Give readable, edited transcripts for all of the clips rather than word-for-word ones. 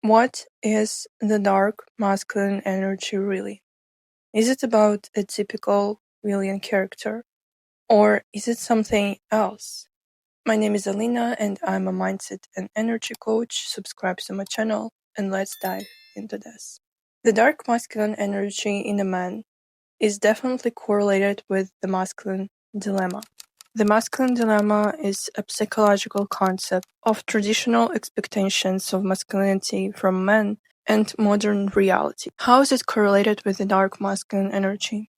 What is the dark masculine energy really? Is it about a typical villain character? Or is it something else? My name is Alina and I'm a mindset and energy coach. Subscribe to my channel and let's dive into this. The dark masculine energy in a man is definitely correlated with the masculine dilemma. The masculine dilemma is a psychological concept of traditional expectations of masculinity from men and modern reality. How is it correlated with the dark masculine energy?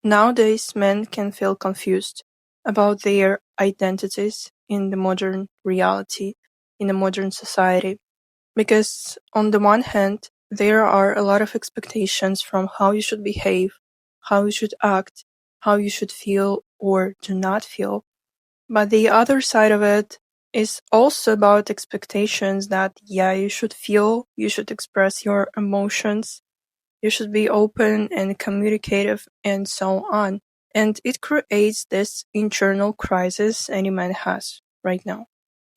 Nowadays, men can feel confused about their identities in the modern reality, in the modern society, because on the one hand, there are a lot of expectations from how you should behave, how you should act, how you should feel or do not feel. But the other side of it is also about expectations that, yeah, you should feel, you should express your emotions, you should be open and communicative, and so on. And it creates this internal crisis any man has right now.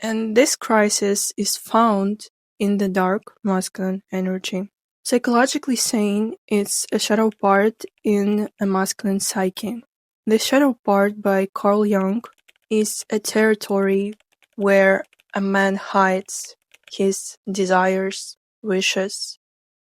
And this crisis is found in the dark masculine energy. Psychologically saying, it's a shadow part in a masculine psyche. The shadow part by Carl Jung is a territory where a man hides his desires, wishes,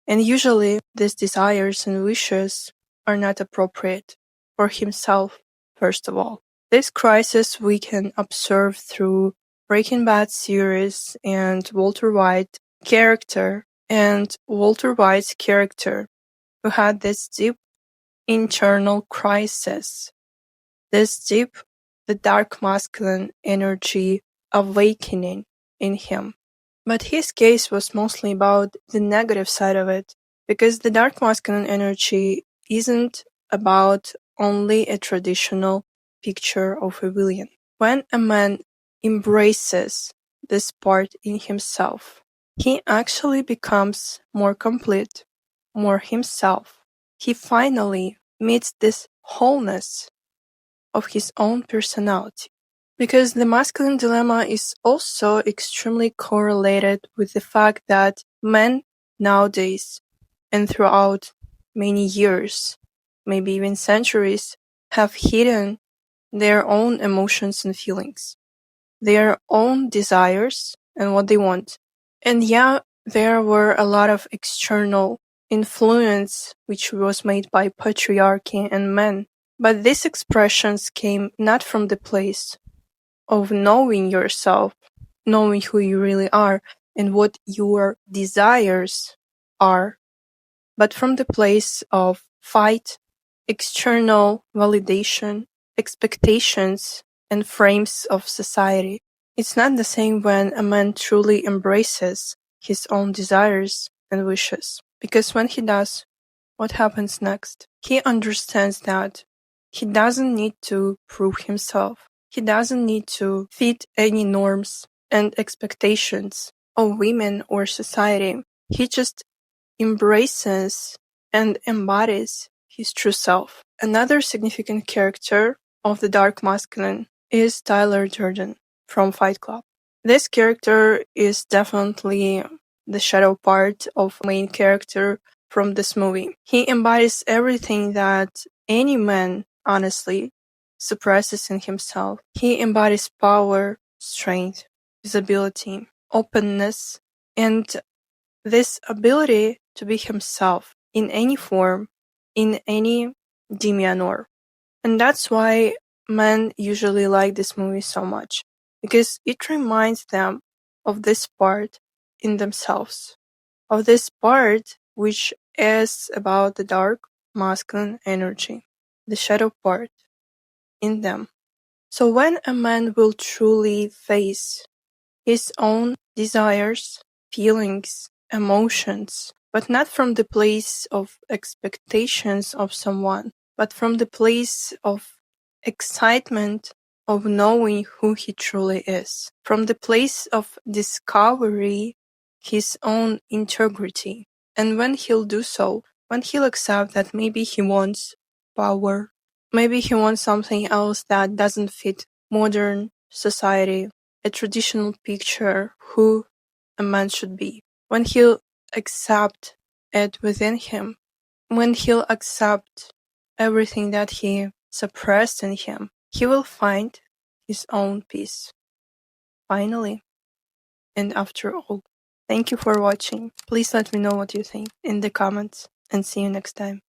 and usually these desires and wishes are not appropriate for himself, first of all. This crisis we can observe through Breaking Bad series and Walter White character, and Walter White's character who had this deep internal crisis, the dark masculine energy awakening in him. But his case was mostly about the negative side of it, because the dark masculine energy isn't about only a traditional picture of a villain. When a man embraces this part in himself, he actually becomes more complete, more himself. He finally meets this wholeness of his own personality. Because the masculine dilemma is also extremely correlated with the fact that men nowadays and throughout many years, maybe even centuries, have hidden their own emotions and feelings, their own desires and what they want. And yeah, there were a lot of external influence which was made by patriarchy and men, but these expressions came not from the place of knowing yourself, knowing who you really are and what your desires are, but from the place of fight, external validation, expectations, and frames of society. It's not the same when a man truly embraces his own desires and wishes, because when he does, what happens next? He understands that he doesn't need to prove himself. He doesn't need to fit any norms and expectations of women or society. He just embraces and embodies his true self. Another significant character of the dark masculine is Tyler Durden from Fight Club. This character is definitely the shadow part of main character from this movie. He embodies everything that any man, honestly, suppresses in himself. He embodies power, strength, visibility, openness, and this ability to be himself in any form, in any demeanor. And that's why men usually like this movie so much, because it reminds them of this part in themselves, of this part which is about the dark masculine energy, the shadow part in them. So when a man will truly face his own desires, feelings, emotions, but not from the place of expectations of someone, but from the place of excitement of knowing who he truly is, from the place of discovery his own integrity. And when he'll do so, when he'll accept that maybe he wants power, maybe he wants something else that doesn't fit modern society, a traditional picture who a man should be. When he'll accept it within him, when he'll accept everything that he suppressed in him, he will find his own peace. Finally. And after all, thank you for watching. Please let me know what you think in the comments, and see you next time.